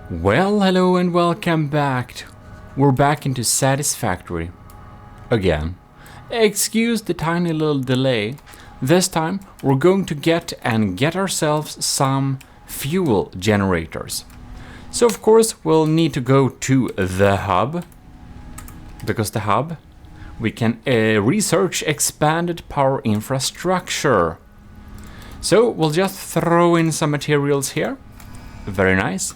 Well, hello and welcome back. We're back into Satisfactory again. Excuse the tiny little delay. This time we're going to get ourselves some fuel generators. So of course we'll need to go to the hub, because the hub we can research expanded power infrastructure. So we'll just throw in some materials here, very nice,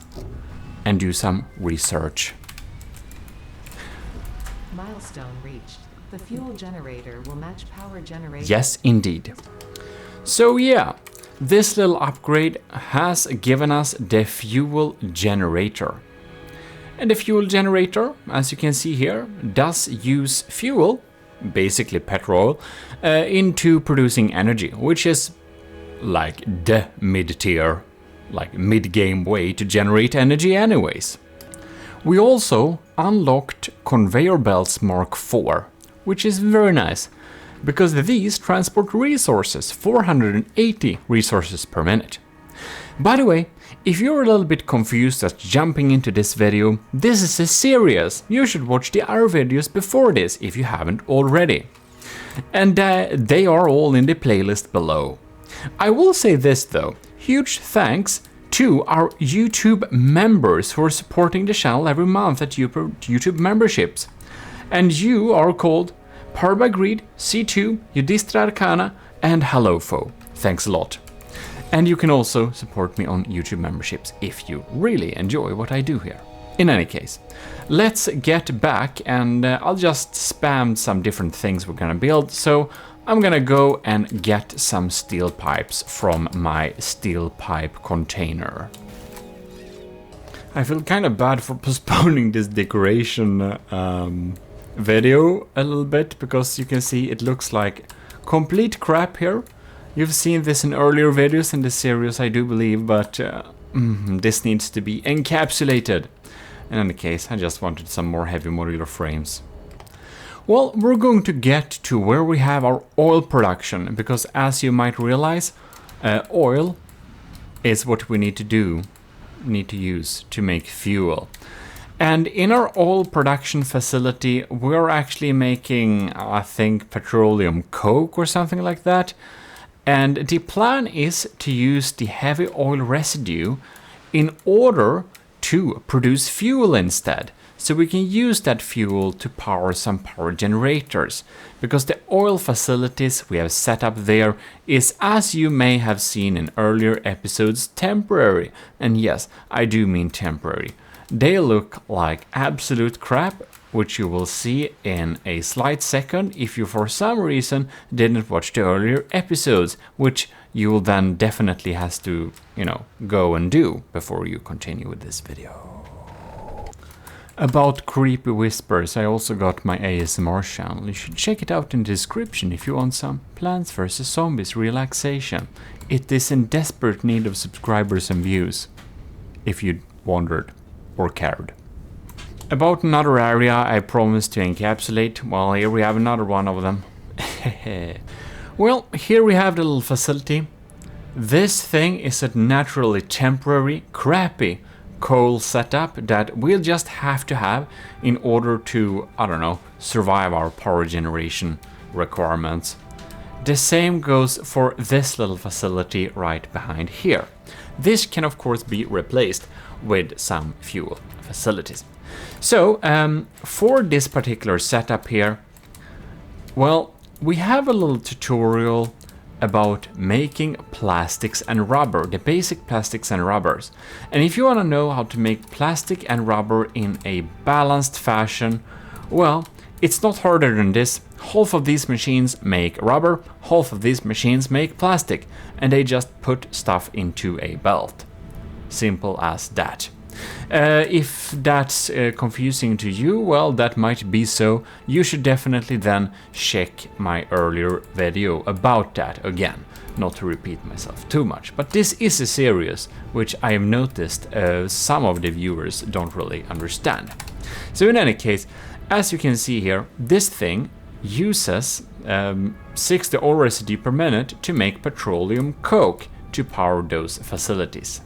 and do some research. Milestone reached. The fuel generator will match power generation. Yes, indeed. So yeah, this little upgrade has given us the fuel generator. And the fuel generator, as you can see here, does use fuel, basically petrol, into producing energy, which is like the mid-tier, like mid-game way to generate energy anyways. We also unlocked conveyor belts Mark IV, which is very nice, because these transport resources, 480 resources per minute. By the way, if you're a little bit confused as jumping into this video, this is a series. You should watch the other videos before this if you haven't already. And they are all in the playlist below. I will say this though, huge thanks to our YouTube members who are supporting the channel every month at YouTube memberships. And you are called Powered by Greed, C2, Yudhisthira Arcana, and Hallofo. Thanks a lot. And you can also support me on YouTube memberships if you really enjoy what I do here. In any case, let's get back, and I'll just spam some different things we're gonna build. So I'm gonna go and get some steel pipes from my steel pipe container. I feel kind of bad for postponing this decoration video a little bit, because you can see it looks like complete crap here. You've seen this in earlier videos in this series, I do believe, but this needs to be encapsulated. In any case, I just wanted some more heavy modular frames. Well, we're going to get to where we have our oil production, because as you might realize, oil is what we need to use to make fuel. And in our oil production facility, we're actually making, I think, petroleum coke or something like that. And the plan is to use the heavy oil residue in order to produce fuel instead. So we can use that fuel to power some power generators, because the oil facilities we have set up there is, as you may have seen in earlier episodes, temporary. And yes, I do mean temporary. They look like absolute crap, which you will see in a slight second if you for some reason didn't watch the earlier episodes, which you will then definitely have to, go and do before you continue with this video. About creepy whispers, I also got my ASMR channel. You should check it out in the description if you want some Plants vs Zombies relaxation. It is in desperate need of subscribers and views, if you wondered or cared. About another area I promised to encapsulate, well, here we have another one of them. Well, here we have the little facility. This thing is a naturally temporary, crappy coal setup that we'll just have to have in order to, survive our power generation requirements. The same goes for this little facility right behind here. This can of course be replaced with some fuel facilities. So for this particular setup here, well, we have a little tutorial about making plastics and rubber, the basic plastics and rubbers. And if you want to know how to make plastic and rubber in a balanced fashion, well, it's not harder than this. Half of these machines make rubber, half of these machines make plastic, and they just put stuff into a belt. Simple as that. If that's confusing to you, well, that might be so. You should definitely then check my earlier video about that again. Not to repeat myself too much, but this is a series which I have noticed some of the viewers don't really understand. So in any case, as you can see here, this thing uses 60 oil residue per minute to make petroleum coke to power those facilities.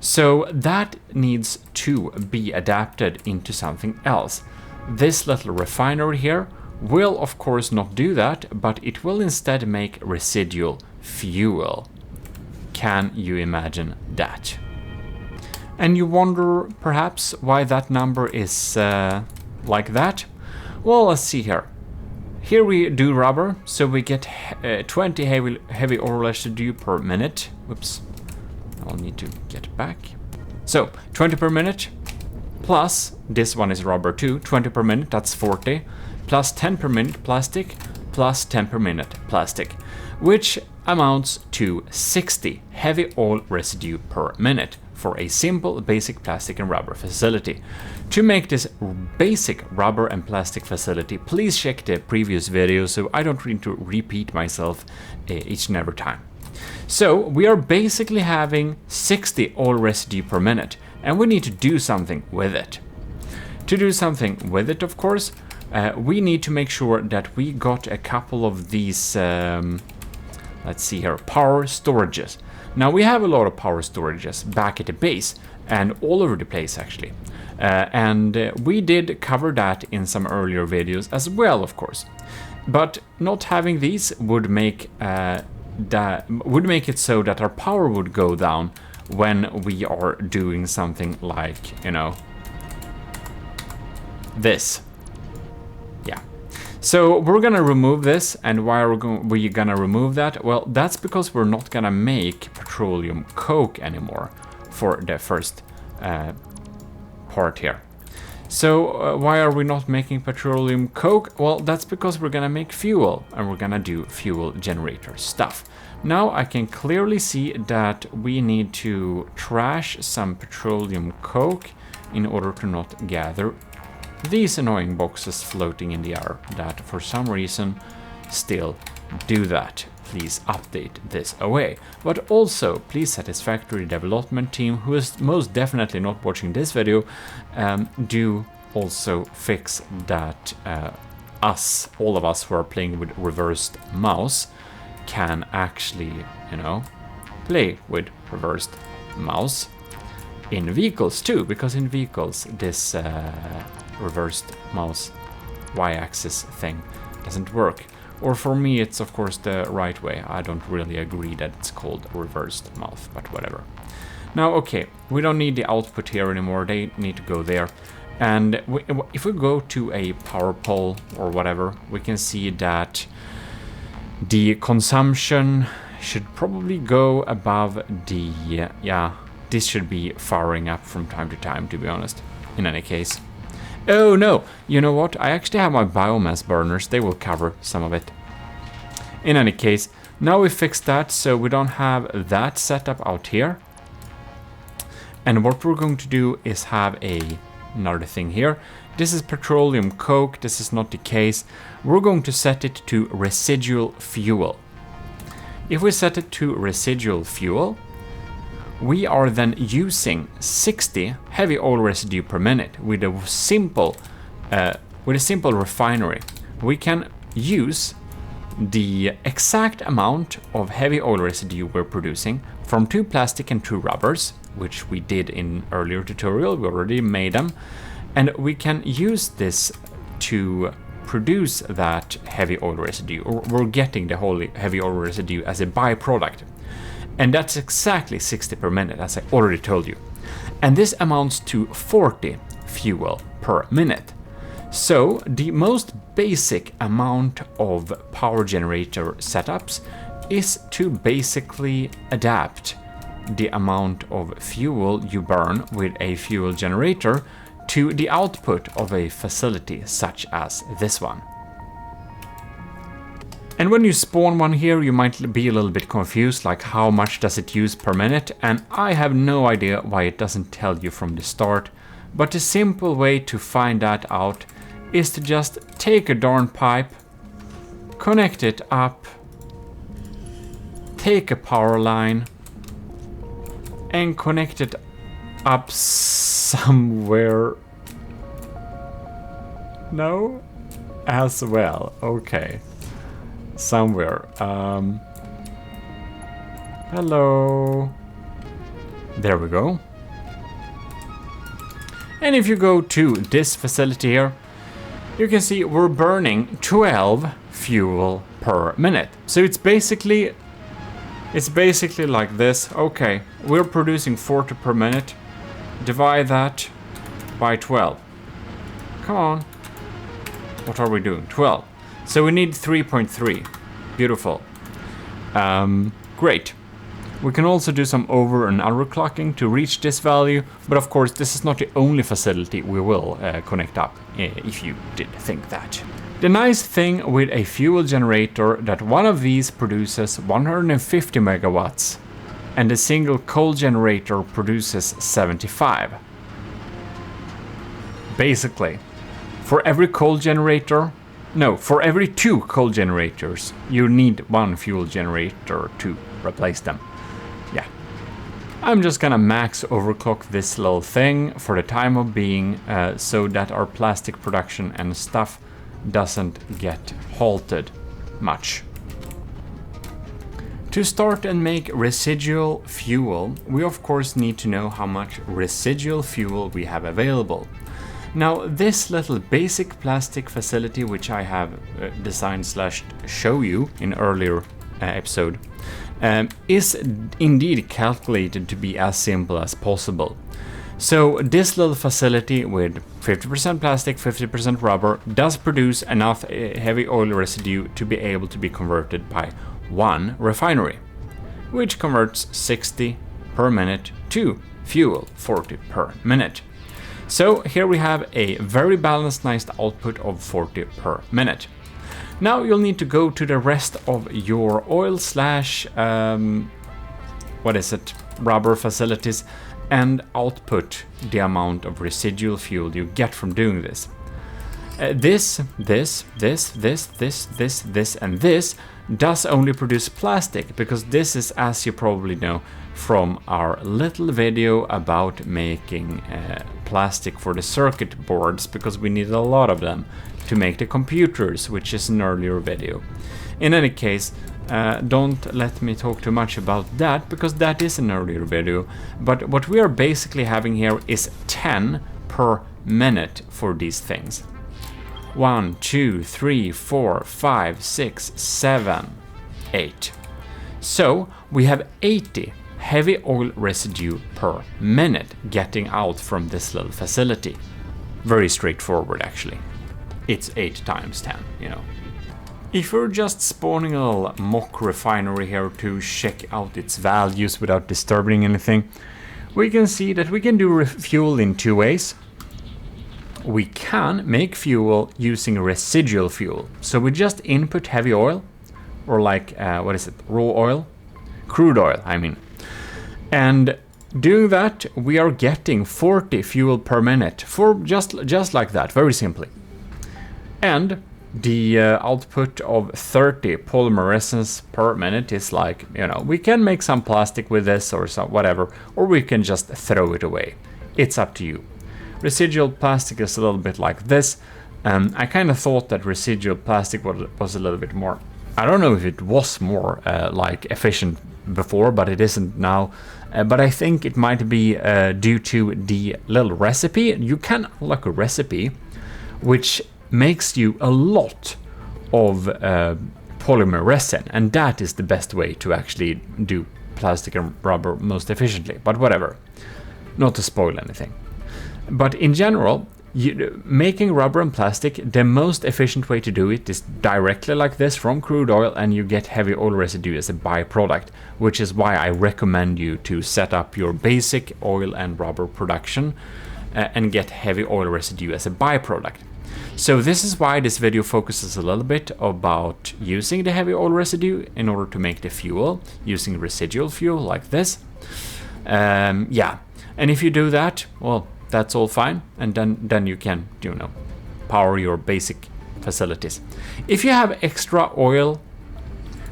So that needs to be adapted into something else. This little refinery here will of course not do that, but it will instead make residual fuel. Can you imagine that? And you wonder perhaps why that number is like that? Well, let's see here. Here we do rubber, so we get 20 heavy ore residue per minute. Whoops, I'll need to get back. So 20 per minute, plus this one is rubber too, 20 per minute, that's 40, plus 10 per minute plastic, plus 10 per minute plastic, which amounts to 60 heavy oil residue per minute for a simple basic plastic and rubber facility. To make this basic rubber and plastic facility, please check the previous video so I don't need to repeat myself each and every time. So we are basically having 60 oil residue per minute, and we need to do something with it. To do something with it, of course, we need to make sure that we got a couple of these, let's see here, power storages. Now we have a lot of power storages back at the base and all over the place actually. We did cover that in some earlier videos as well, of course. But not having these would make it so that our power would go down when we are doing something like, you know, this. Yeah. So we're gonna remove this, and why are we gonna remove that? Well, that's because we're not gonna make petroleum coke anymore for the first part here. So why are we not making petroleum coke? Well, that's because we're gonna make fuel, and we're gonna do fuel generator stuff. Now I can clearly see that we need to trash some petroleum coke in order to not gather these annoying boxes floating in the air that for some reason still do that. Please update this away. But also, please Satisfactory development team, who is most definitely not watching this video, do also fix that all of us who are playing with reversed mouse can actually, you know, play with reversed mouse in vehicles too, because in vehicles this reversed mouse y-axis thing doesn't work. Or for me it's of course the right way. I don't really agree that it's called reversed mouse, but whatever. Now okay, we don't need the output here anymore, they need to go there. And if we go to a power pole or whatever, we can see that the consumption should probably go above the, yeah, this should be firing up from time to time, to be honest, in any case. Oh no, you know what, I actually have my biomass burners, they will cover some of it. In any case, now we fixed that so we don't have that setup out here. And what we're going to do is have another thing here. This is petroleum coke, this is not the case. We're going to set it to residual fuel. If we set it to residual fuel, we are then using 60 heavy oil residue per minute with a simple refinery. We can use the exact amount of heavy oil residue we're producing from 2 plastic and 2 rubbers, which we did in earlier tutorial, we already made them, and we can use this to produce that heavy oil residue, or we're getting the whole heavy oil residue as a byproduct. And that's exactly 60 per minute, as I already told you. And this amounts to 40 fuel per minute. So the most basic amount of power generator setups is to basically adapt the amount of fuel you burn with a fuel generator to the output of a facility such as this one. And when you spawn one here, you might be a little bit confused, like how much does it use per minute? And I have no idea why it doesn't tell you from the start, but the simple way to find that out is to just take a darn pipe, connect it up, take a power line, and connect it up somewhere. No? As well, okay. Somewhere. Hello. There we go. And if you go to this facility here, you can see we're burning 12 fuel per minute. So it's basically like this. Okay, we're producing 40 per minute. Divide that by 12. Come on. What are we doing? 12. So we need 3.3. Beautiful. Great. We can also do some over and underclocking to reach this value, but of course this is not the only facility we will connect up, if you did think that. The nice thing with a fuel generator that one of these produces 150 megawatts and a single coal generator produces 75. Basically, for every every 2 coal generators, you need 1 fuel generator to replace them. Yeah. I'm just gonna max overclock this little thing for the time of being, so that our plastic production and stuff doesn't get halted much. To start and make residual fuel, we of course need to know how much residual fuel we have available. Now, this little basic plastic facility, which I have designed / show you in earlier episode, is indeed calculated to be as simple as possible. So this little facility with 50% plastic, 50% rubber does produce enough heavy oil residue to be able to be converted by 1 refinery, which converts 60 per minute to fuel 40 per minute. So here we have a very balanced, nice output of 40 per minute. Now you'll need to go to the rest of your oil / rubber facilities and output the amount of residual fuel you get from doing this. This, and this does only produce plastic, because this is, as you probably know from our little video about making plastic for the circuit boards, because we need a lot of them to make the computers, which is an earlier video. In any case, don't let me talk too much about that, because that is an earlier video. But what we are basically having here is 10 per minute for these things. 1, 2, 3, 4, 5, 6, 7, 8. So we have 80 heavy oil residue per minute getting out from this little facility. Very straightforward, actually. It's 8 times 10, you know. If we're just spawning a little mock refinery here to check out its values without disturbing anything, we can see that we can do fuel in 2 ways. We can make fuel using residual fuel. So we just input heavy oil, or like, raw oil? Crude oil, I mean. And doing that, we are getting 40 fuel per minute, for just like that, very simply. And the output of 30 polymer resins per minute is like, you know, we can make some plastic with this or some whatever, or we can just throw it away. It's up to you. Residual plastic is a little bit like this. I kind of thought that residual plastic was a little bit more, I don't know if it was more like efficient before, but it isn't now. But I think it might be due to the little recipe. You can unlock a recipe which makes you a lot of polymer resin, and that is the best way to actually do plastic and rubber most efficiently. But whatever, not to spoil anything. But in general, making rubber and plastic, the most efficient way to do it is directly like this from crude oil, and you get heavy oil residue as a byproduct, which is why I recommend you to set up your basic oil and rubber production and get heavy oil residue as a byproduct. So this is why this video focuses a little bit about using the heavy oil residue in order to make the fuel, using residual fuel like this. Yeah, and if you do that, well, that's all fine, and then you can, you know, power your basic facilities. If you have extra oil,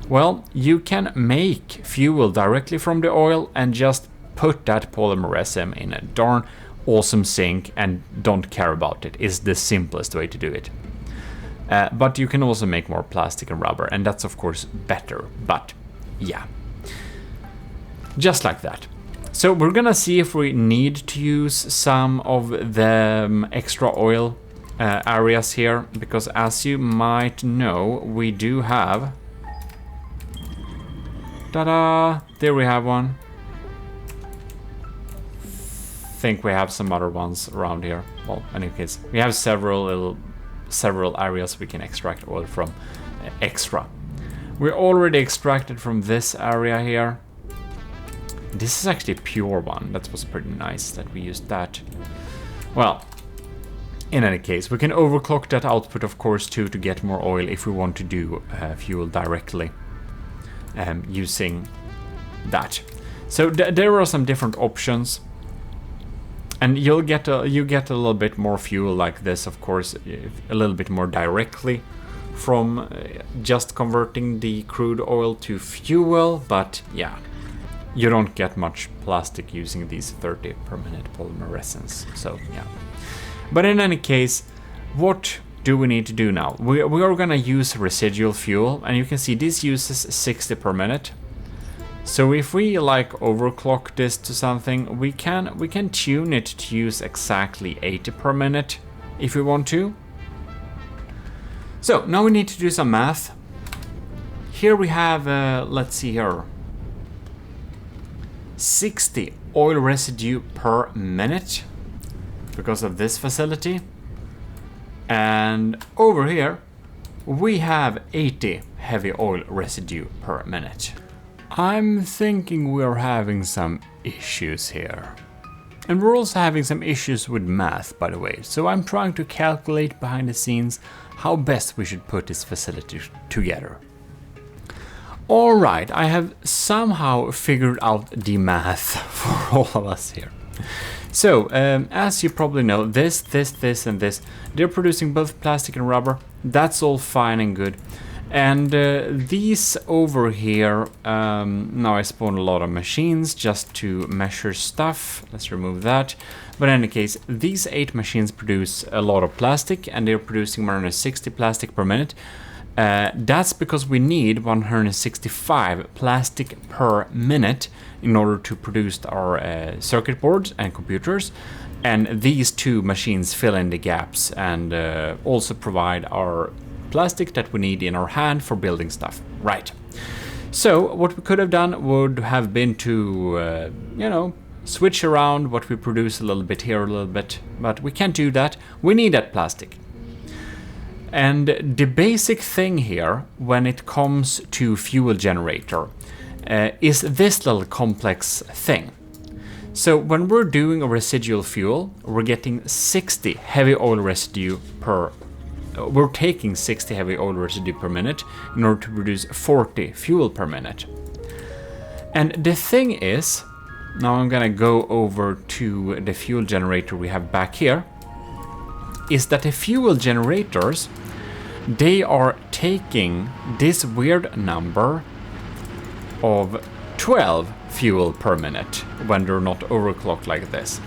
well, you can make fuel directly from the oil and just put that polymer resin in a darn awesome sink and don't care about it. It's the simplest way to do it. But you can also make more plastic and rubber, and that's of course better, but yeah, just like that. So we're gonna see if we need to use some of the extra oil areas here, because as you might know, we do have... Ta-da! There we have one. Think we have some other ones around here. Well, in any case, we have several areas we can extract oil from extra. We're already extracted from this area here. This is actually a pure one. That was pretty nice that we used that. Well, in any case, we can overclock that output, of course, too, to get more oil if we want to do fuel directly using that. So there are some different options. And you get a little bit more fuel like this, of course, a little bit more directly from just converting the crude oil to fuel. But yeah, you don't get much plastic using these 30 per minute polymer resins. So yeah. But in any case, what do we need to do now? We are gonna use residual fuel, and you can see this uses 60 per minute. So if we like overclock this to something, we can tune it to use exactly 80 per minute if we want to. So now we need to do some math. Here we have, let's see here, 60 oil residue per minute because of this facility. And over here we have 80 heavy oil residue per minute. I'm thinking we're having some issues here. And we're also having some issues with math, by the way. So I'm trying to calculate behind the scenes how best we should put this facility together. Alright, I have somehow figured out the math for all of us here. So, as you probably know, this, and this, they're producing both plastic and rubber. That's all fine and good. And these over here, now I spawned a lot of machines just to measure stuff. Let's remove that. But in any case, these 8 machines produce a lot of plastic, and they're producing 160 plastic per minute. That's because we need 165 plastic per minute in order to produce our circuit boards and computers. And these 2 machines fill in the gaps and also provide our plastic that we need in our hand for building stuff. Right. So what we could have done would have been to, switch around what we produce a little bit here, a little bit, but we can't do that. We need that plastic. And the basic thing here when it comes to fuel generator is this little complex thing. So when we're doing a residual fuel, we're getting 60 heavy oil residue per we're taking 60 heavy oil residue per minute in order to produce 40 fuel per minute. And the thing is, now I'm gonna go over to the fuel generator we have back here, is that the fuel generators, they are taking this weird number of 12 fuel per minute when they're not overclocked like this.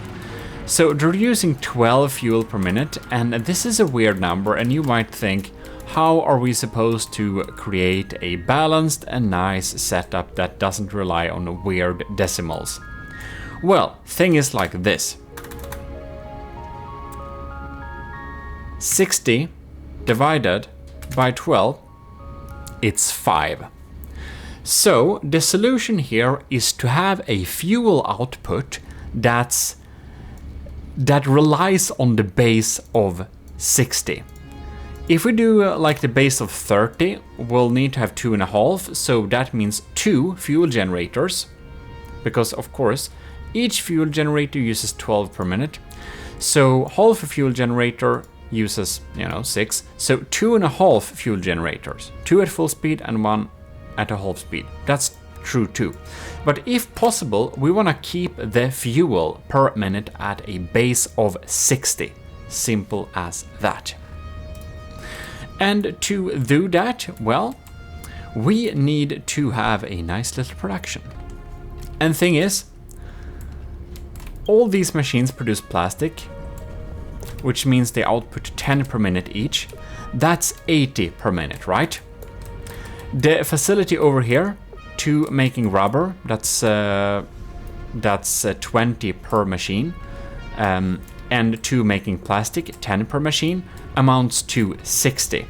So they're using 12 fuel per minute, and this is a weird number, and you might think, how are we supposed to create a balanced and nice setup that doesn't rely on weird decimals? Well, thing is like this. 60 divided by 12, it's 5. So the solution here is to have a fuel output that relies on the base of 60. If we do like the base of 30, we'll need to have 2.5, so that means 2 fuel generators, because of course each fuel generator uses 12 per minute. So half a fuel generator uses 6, so 2.5 fuel generators, 2 at full speed and 1 at a half speed. That's true too. But if possible, we want to keep the fuel per minute at a base of 60. Simple as that. And to do that, well, we need to have a nice little production. And thing is, all these machines produce plastic, which means they output 10 per minute each. That's 80 per minute, right? The facility over here to making rubber, that's that's 20 per machine, and 2 making plastic, 10 per machine, amounts to 60.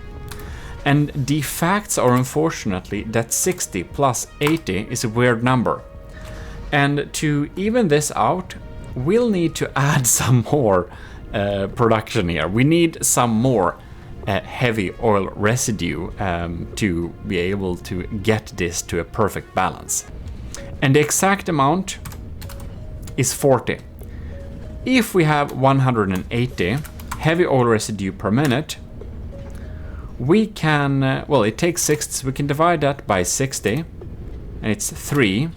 And the facts are unfortunately that 60 plus 80 is a weird number. And to even this out, we'll need to add some more production here. We need some more heavy oil residue to be able to get this to a perfect balance. And the exact amount is 40. If we have 180 heavy oil residue per minute, we can, well, it takes 60, so we can divide that by 60, and it's 3.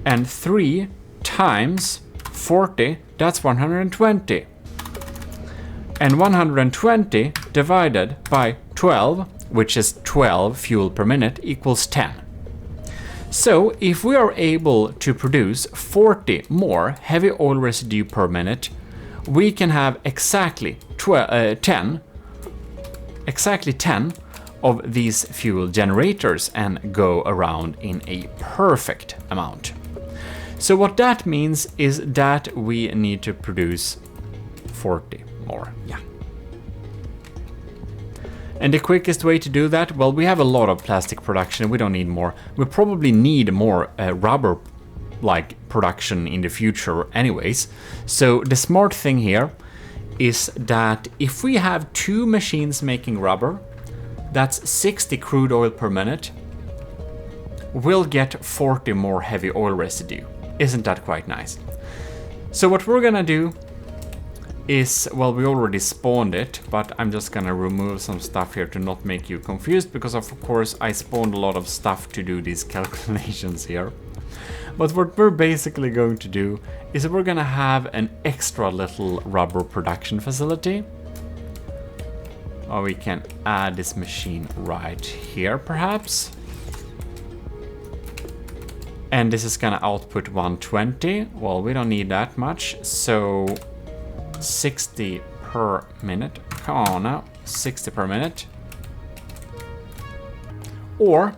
And 3 times 40, that's 120. And 120 divided by 12, which is 12 fuel per minute, equals 10. So if we are able to produce 40 more heavy oil residue per minute, we can have exactly 10 of these fuel generators and go around in a perfect amount. So what that means is that we need to produce 40 more. Yeah. And the quickest way to do that, well, we have a lot of plastic production, we don't need more. We probably need more rubber like production in the future anyways. So the smart thing here is that if we have 2 machines making rubber, that's 60 crude oil per minute, we'll get 40 more heavy oil residue. Isn't that quite nice? So what we're gonna do is, well, we already spawned it, but I'm just gonna remove some stuff here to not make you confused, because of course I spawned a lot of stuff to do these calculations here. But what we're basically going to do is we're gonna have an extra little rubber production facility. Or we can add this machine right here perhaps. And this is gonna output 120. Well, we don't need that much, so 60 per minute. Come on now, 60 per minute. Or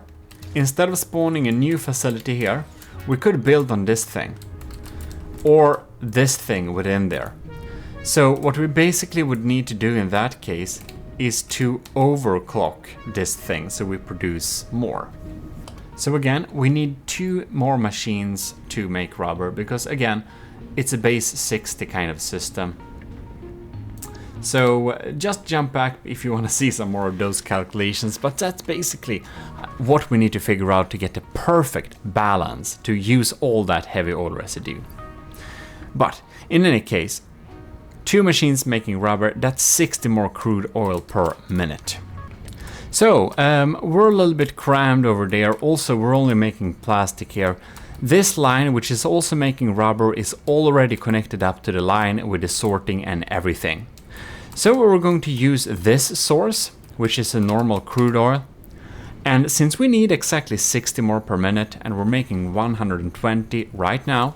instead of spawning a new facility here, we could build on this thing or this thing within there. So what we basically would need to do in that case is to overclock this thing so we produce more. So again, we need 2 more machines to make rubber because again, it's a base 60 kind of system. So just jump back if you want to see some more of those calculations, but that's basically what we need to figure out to get the perfect balance to use all that heavy oil residue. But in any case, 2 machines making rubber, that's 60 more crude oil per minute. So we're a little bit crammed over there. Also, we're only making plastic here. This line, which is also making rubber, is already connected up to the line with the sorting and everything. So we're going to use this source, which is a normal crude oil. And since we need exactly 60 more per minute and we're making 120 right now,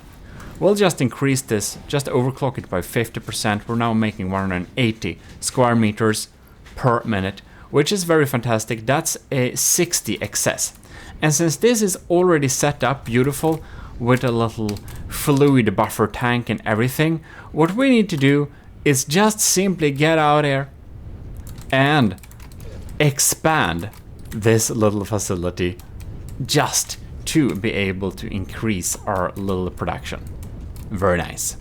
we'll just increase this, just overclock it by 50%. We're now making 180 square meters per minute, which is very fantastic. That's a 60 excess. And since this is already set up beautiful with a little fluid buffer tank and everything, what we need to do is just simply get out there and expand this little facility just to be able to increase our little production. Very nice.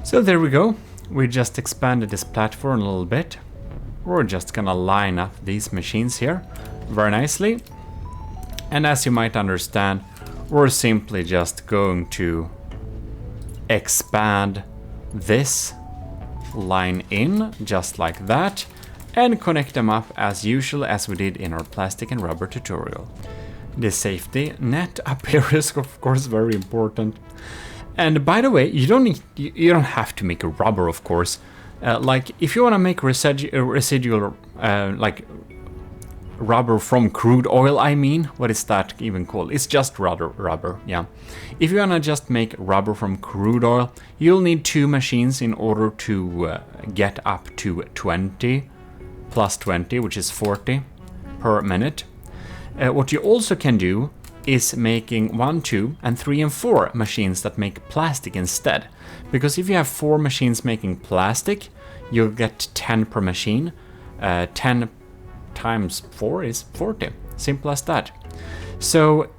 So there we go. We just expanded this platform a little bit. We're just gonna line up these machines here very nicely. And as you might understand, we're simply just going to expand this line in just like that and connect them up as usual as we did in our plastic and rubber tutorial. The safety net up here is of course very important. And by the way, you don't have to make a rubber, of course. Like if you want to make residual like rubber from crude oil, I mean, what is that even called? It's just rubber, yeah. If you want to just make rubber from crude oil, you'll need 2 machines in order to get up to 20 plus 20, which is 40 per minute. What you also can do is making 1, 2, and 3 and 4 machines that make plastic instead. Because if you have 4 machines making plastic, you'll get 10 per machine. 10 times 4 is 40. Simple as that. So,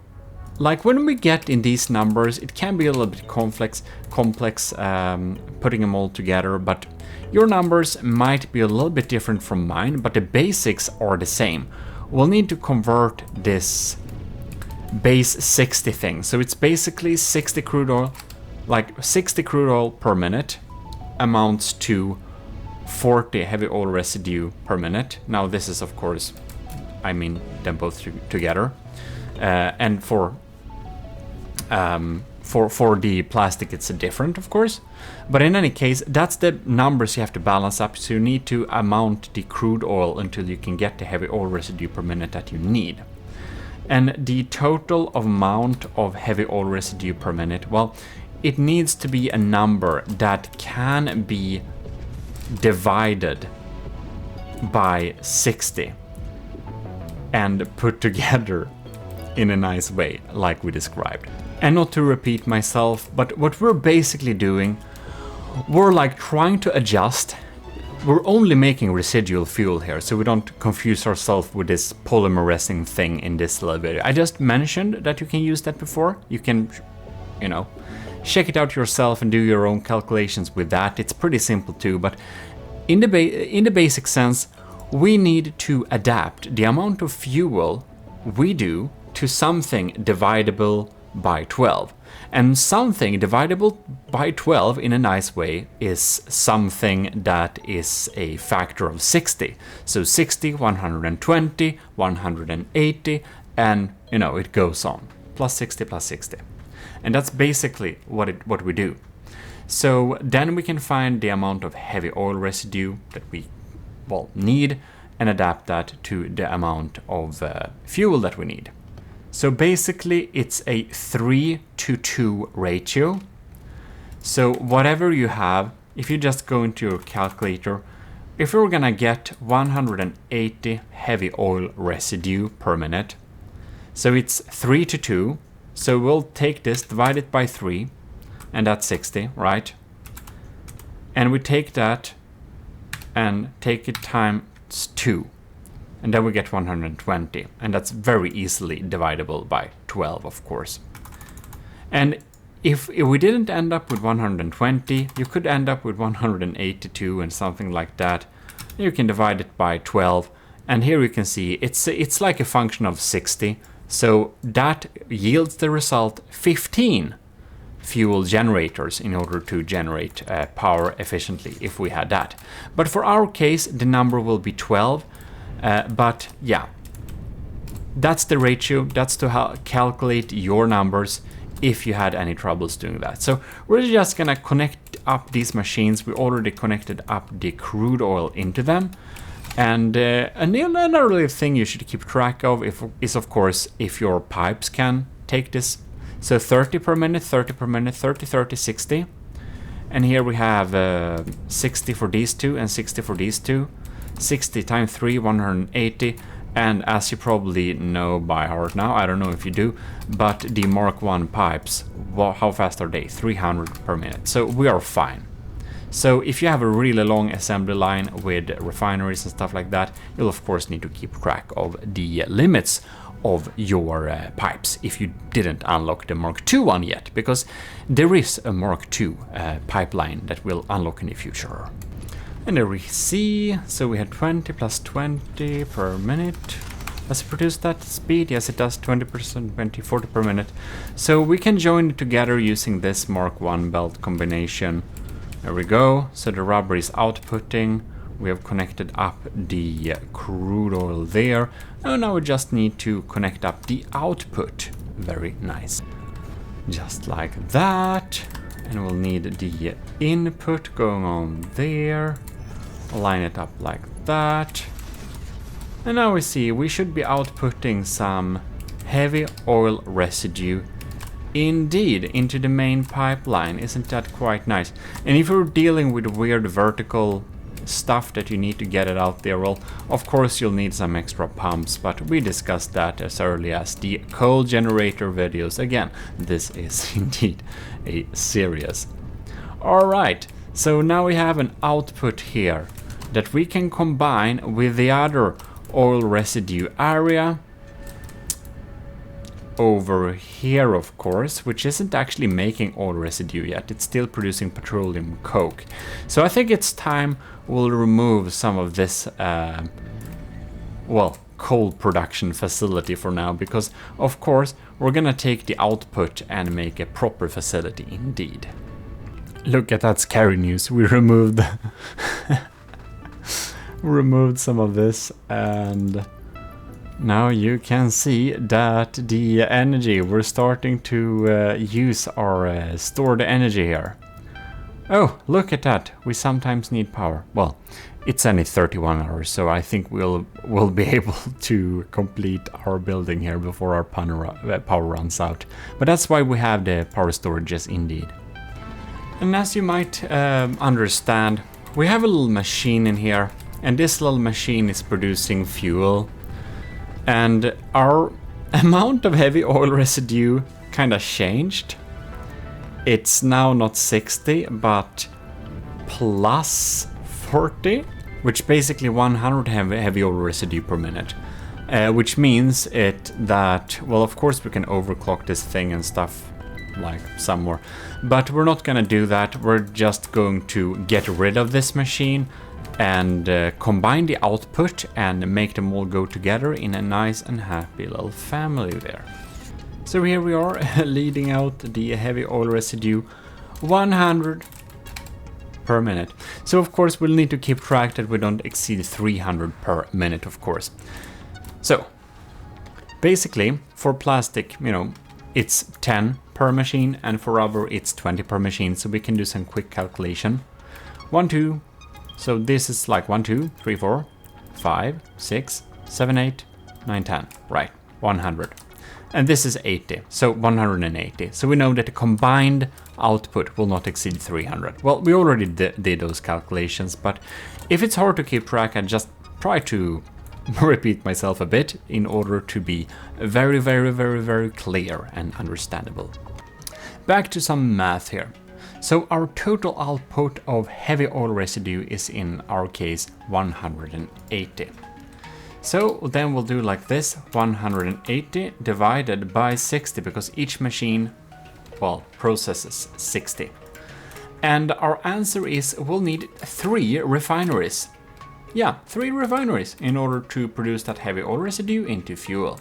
like when we get in these numbers, it can be a little bit complex putting them all together, but your numbers might be a little bit different from mine, but the basics are the same. We'll need to convert this base 60 thing. So it's basically 60 crude oil, like 60 crude oil per minute amounts to 40 heavy oil residue per minute. Now this is of course, I mean them both together. And for the plastic it's different, of course. But in any case, that's the numbers you have to balance up. So you need to amount the crude oil until you can get the heavy oil residue per minute that you need. And the total amount of heavy oil residue per minute, well, it needs to be a number that can be divided by 60 and put together in a nice way, like we described. And not to repeat myself, but what we're basically doing, we're like trying to adjust. We're only making residual fuel here, so we don't confuse ourselves with this polymerizing thing in this little video. I just mentioned that you can use that before. You can, you know, check it out yourself and do your own calculations with that. It's pretty simple too, but in the basic sense, we need to adapt the amount of fuel we do to something dividable by 12. And something divisible by 12 in a nice way is something that is a factor of 60. So 60, 120, 180, and you know, it goes on. Plus 60, plus 60. And that's basically what we do. So then we can find the amount of heavy oil residue that we need and adapt that to the amount of fuel that we need. So basically it's a 3-to-2 ratio. So whatever you have, if you just go into your calculator, if you're gonna get 180 heavy oil residue per minute, so it's 3-to-2, so we'll take this, divide it by 3, and that's 60, right? And we take that and take it times 2. And then we get 120, and that's very easily divisible by 12, of course. And if we didn't end up with 120, you could end up with 182 and something like that. You can divide it by 12, and here you can see it's like a function of 60. So that yields the result 15 fuel generators in order to generate power efficiently if we had that. But for our case, the number will be 12. But yeah, that's the ratio. That's to calculate your numbers if you had any troubles doing that. So we're just gonna connect up these machines. We already connected up the crude oil into them. And another little thing you should keep track of is of course if your pipes can take this. So 30 per minute, 30 per minute, 30, 30, 60. And here we have 60 for these two and 60 for these two. 60 times 3, 180, and as you probably know by heart now, I don't know if you do, but the Mark 1 pipes, how fast are they? 300 per minute, so we are fine. So if you have a really long assembly line with refineries and stuff like that, you'll of course need to keep track of the limits of your pipes if you didn't unlock the Mark II one yet, because there is a Mark II pipeline that will unlock in the future. And there we see, so we had 20 plus 20 per minute. Does it produce that speed? Yes, it does, 20%, 20, 40 per minute. So we can join it together using this Mark I belt combination. There we go, so the rubber is outputting. We have connected up the crude oil there. And now we just need to connect up the output. Very nice. Just like that. And we'll need the input going on there. Line it up like that. And now we see we should be outputting some heavy oil residue indeed into the main pipeline. Isn't that quite nice? And if you're dealing with weird vertical stuff that you need to get it out there. Well, of course you'll need some extra pumps, but we discussed that as early as the coal generator videos. Again, this is indeed a serious. Alright, so now we have an output here that we can combine with the other oil residue area over here, of course, which isn't actually making oil residue yet. It's still producing petroleum coke. So I think it's time we'll remove some of this, well, coal production facility for now, because of course we're gonna take the output and make a proper facility indeed. Look at that scary news. We removed removed some of this, and now you can see that the energy, we're starting to use our stored energy here. Oh, look at that. We sometimes need power. Well, it's only 31 hours, so I think we'll be able to complete our building here before our power runs out. But that's why we have the power storages indeed. And as you might understand, we have a little machine in here, and this little machine is producing fuel. And our amount of heavy oil residue kind of changed. It's now not 60, but plus 40, which basically 100 heavy oil residue per minute. Which means that, well, of course we can overclock this thing and stuff like some more. But we're not gonna do that. We're just going to get rid of this machine and combine the output and make them all go together in a nice and happy little family there. So here we are leading out the heavy oil residue, 100 per minute. So of course we'll need to keep track that we don't exceed 300 per minute, of course. So basically for plastic, you know, it's 10 per machine, and for rubber it's 20 per machine. So we can do some quick calculation. 1, 2. So this is like 1, 2, 3, 4, 5, 6, 7, 8, 9, 10. Right, 100. And this is 80, so 180. So we know that the combined output will not exceed 300. Well, we already did those calculations, but if it's hard to keep track, I just try to repeat myself a bit in order to be very, very, very, very clear and understandable. Back to some math here. So our total output of heavy oil residue is in our case 180. So then we'll do like this, 180 divided by 60, because each machine, well, processes 60. And our answer is we'll need 3 refineries. Yeah, 3 refineries in order to produce that heavy oil residue into fuel.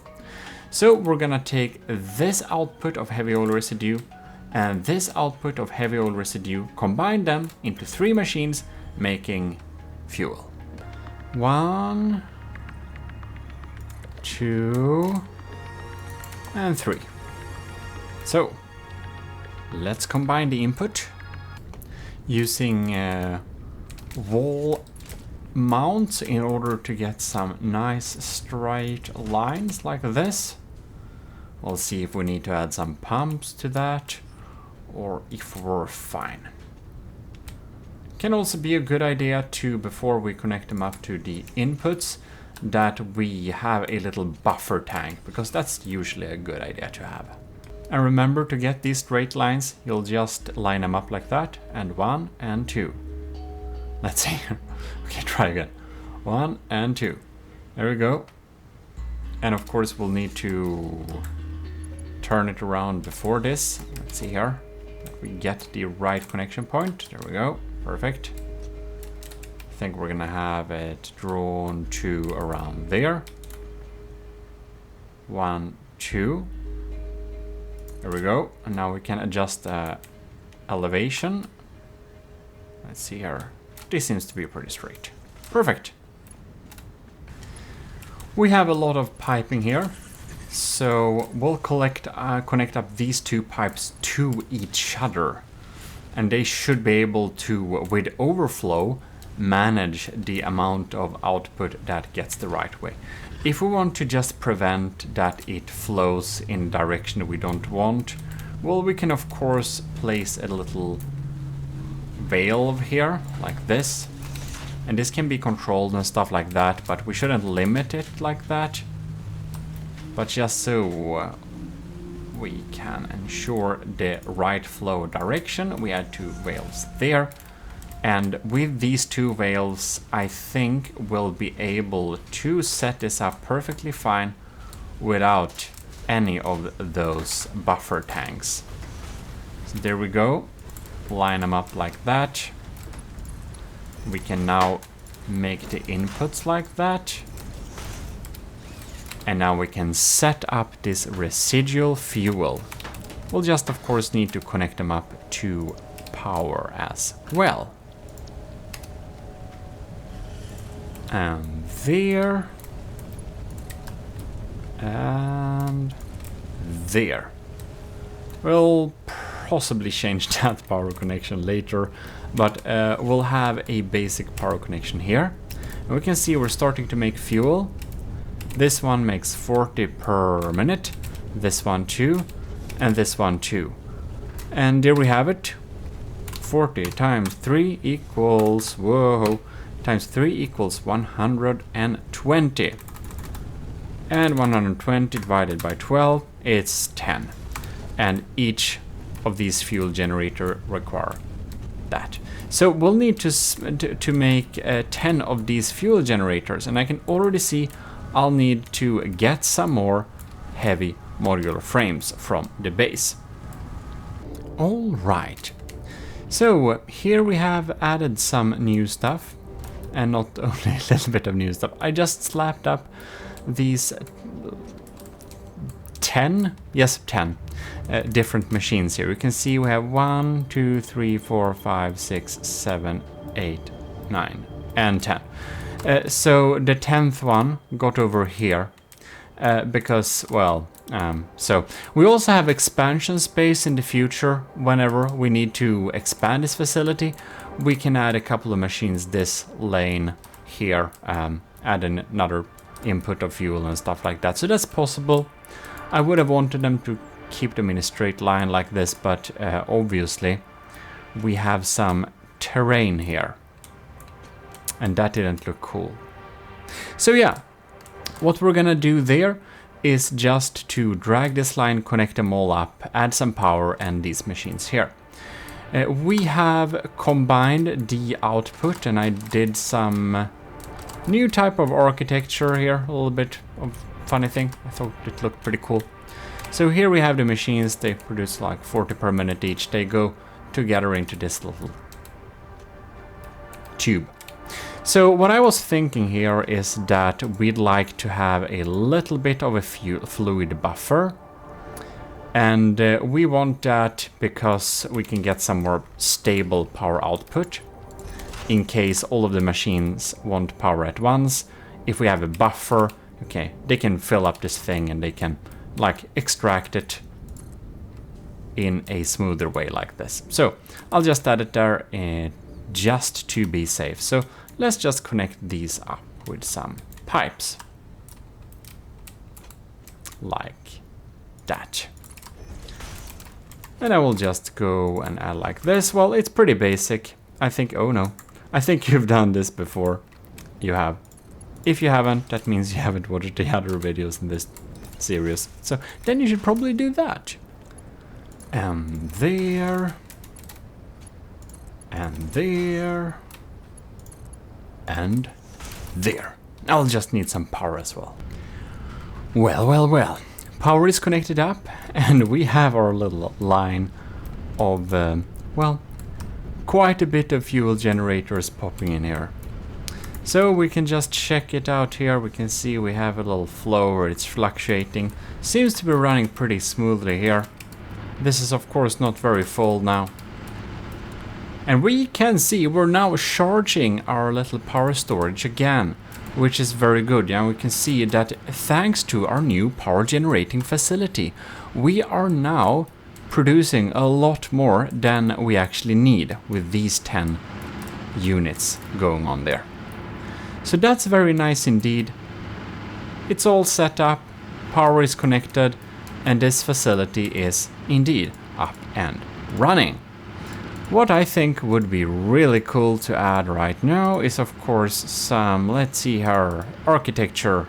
So we're gonna take this output of heavy oil residue and this output of heavy oil residue, combine them into 3 machines, making fuel. 1, 2, and 3. So let's combine the input using wall mounts in order to get some nice straight lines like this. We'll see if we need to add some pumps to that or if we're fine. Can also be a good idea to, before we connect them up to the inputs, that we have a little buffer tank, because that's usually a good idea to have. And remember, to get these straight lines, you'll just line them up like that, and 1 and 2. Let's see. Okay, try again. 1 and 2. There we go. And of course we'll need to turn it around before this. Let's see here. We get the right connection point. There we go. Perfect. I think we're gonna have it drawn to around there. 1, 2. There we go. And now we can adjust the elevation. Let's see here. This seems to be pretty straight. Perfect. We have a lot of piping here. So we'll connect up these 2 pipes to each other, and they should be able to, with overflow, manage the amount of output that gets the right way. If we want to just prevent that it flows in a direction we don't want, well, we can of course place a little valve here, like this, And this can be controlled and stuff like that, but we shouldn't limit it like that. But just so we can ensure the right flow direction, we add 2 valves there. And with these 2 valves, I think we'll be able to set this up perfectly fine without any of those buffer tanks. So there we go. Line them up like that. We can now make the inputs like that. And now we can set up this residual fuel. We'll just of course need to connect them up to power as well. And there. And there. We'll possibly change that power connection later, but we'll have a basic power connection here. And we can see we're starting to make fuel. This one makes 40 per minute, this one too, and this one too. And there we have it. 40 times 3 equals, whoa, times 3 equals 120. And 120 divided by 12, it's 10. And each of these fuel generator require that. So we'll need to make 10 of these fuel generators, and I can already see I'll need to get some more heavy modular frames from the base. All right. So here we have added some new stuff, and not only a little bit of new stuff. I just slapped up these 10 different machines here. You can see we have 1, 2, 3, 4, 5, 6, 7, 8, 9, and 10. So the 10th one got over here because, well, so we also have expansion space in the future. Whenever we need to expand this facility, we can add a couple of machines this lane here, add another input of fuel and stuff like that. So that's possible. I would have wanted them to keep them in a straight line like this, but obviously we have some terrain here. And that didn't look cool. So yeah, what we're gonna do there is just to drag this line, connect them all up, add some power and these machines here. We have combined the output, and I did some new type of architecture here, a little bit of funny thing. I thought it looked pretty cool. So here we have the machines. They produce like 40 per minute each. They go together into this little tube. So what I was thinking here is that we'd like to have a little bit of a fluid buffer. And we want that because we can get some more stable power output in case all of the machines want power at once. If we have a buffer, okay, they can fill up this thing and they can like extract it in a smoother way like this. So I'll just add it there just to be safe. So let's just connect these up with some pipes like that. And I will just go and add like this. Well, it's pretty basic. I think, oh no, I think you've done this before. You have. If you haven't, that means you haven't watched the other videos in this series. So then you should probably do that. And there. And there. And there. I'll just need some power as well. Well, well, well. Power is connected up, and we have our little line of, well, quite a bit of fuel generators popping in here. So we can just check it out here. We can see we have a little flow where it's fluctuating. Seems to be running pretty smoothly here. This is of course not very full now. And we can see we're now charging our little power storage again, which is very good. Yeah, we can see that thanks to our new power generating facility, we are now producing a lot more than we actually need with these 10 units going on there. So that's very nice indeed. It's all set up, power is connected, and this facility is indeed up and running. What I think would be really cool to add right now is of course some, let's see here, architecture.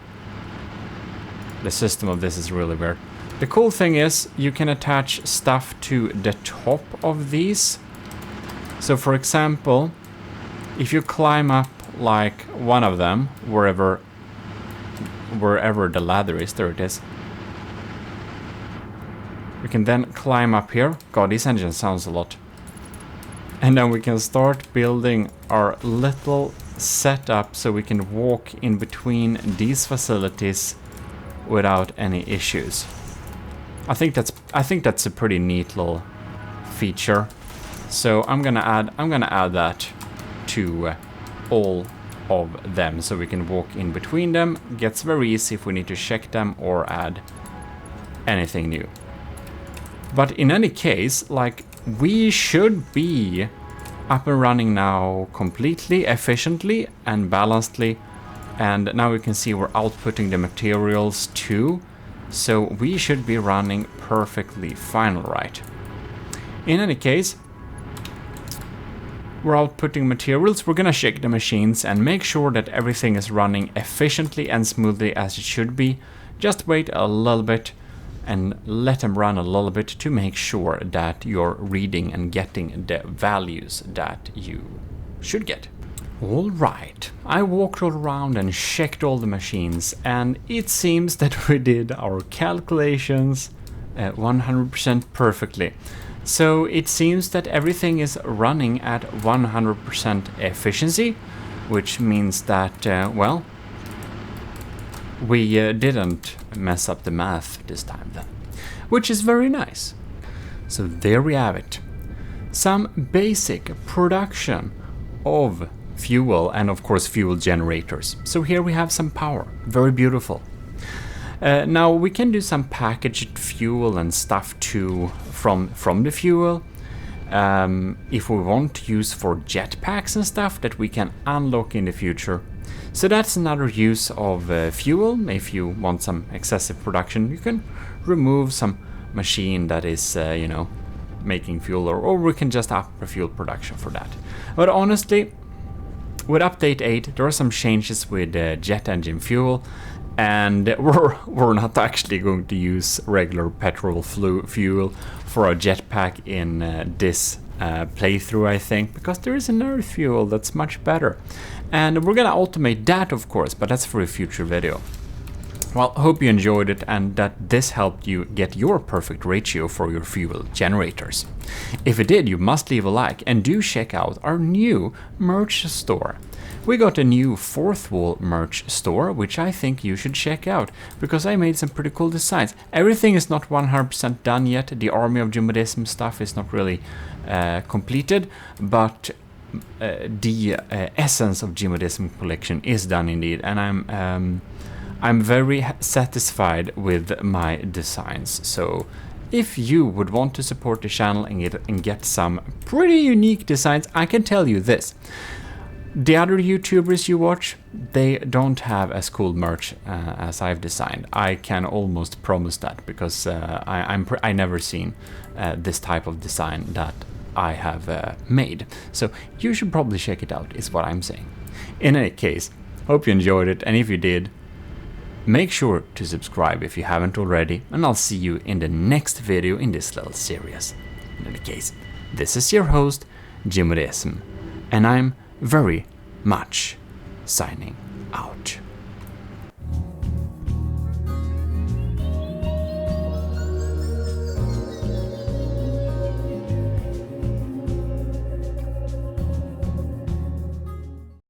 The system of this is really weird. The cool thing is you can attach stuff to the top of these. So for example, if you climb up like one of them, wherever the ladder is, there it is. We can then climb up here. God, this engine sounds a lot. And then we can start building our little setup so we can walk in between these facilities without any issues. I think that's a pretty neat little feature. So I'm gonna add that to all of them so we can walk in between them. Gets very easy if we need to check them or add anything new. But in any case, like, we should be up and running now completely, efficiently and balancedly. And now we can see we're outputting the materials too. So we should be running perfectly fine, right? In any case, we're outputting materials. We're gonna check the machines and make sure that everything is running efficiently and smoothly as it should be. Just wait a little bit and let them run a little bit to make sure that you're reading and getting the values that you should get. All right, I walked all around and checked all the machines, and it seems that we did our calculations 100% perfectly. So it seems that everything is running at 100% efficiency, which means that, well, we didn't mess up the math this time then, which is very nice. So there we have it. Some basic production of fuel and of course fuel generators. So here we have some power, very beautiful. Now we can do some packaged fuel and stuff too from the fuel. If we want to use for jetpacks and stuff that we can unlock in the future. So that's another use of fuel. If you want some excessive production, you can remove some machine that is, you know, making fuel, or we can just up the fuel production for that. But honestly, with update 8, there are some changes with jet engine fuel, and we're not actually going to use regular petrol fuel for a jetpack in this playthrough, I think, because there is another fuel that's much better. And we're gonna automate that, of course, but that's for a future video. Well, hope you enjoyed it and that this helped you get your perfect ratio for your fuel generators. If it did, you must leave a like and do check out our new merch store. We got a new fourth wall merch store, which I think you should check out, because I made some pretty cool designs. Everything is not 100% done yet. The Army of Gmodism stuff is not really completed, but the essence of Gmodism collection is done indeed, and I'm very satisfied with my designs. So if you would want to support the channel and get some pretty unique designs, I can tell you this. The other YouTubers you watch, they don't have as cool merch as I've designed. I can almost promise that, because I never seen this type of design that I have made. So you should probably check it out, is what I'm saying. In any case, hope you enjoyed it, and if you did, make sure to subscribe if you haven't already, and I'll see you in the next video in this little series. In any case, this is your host, Gmodism, and I'm very much signing out.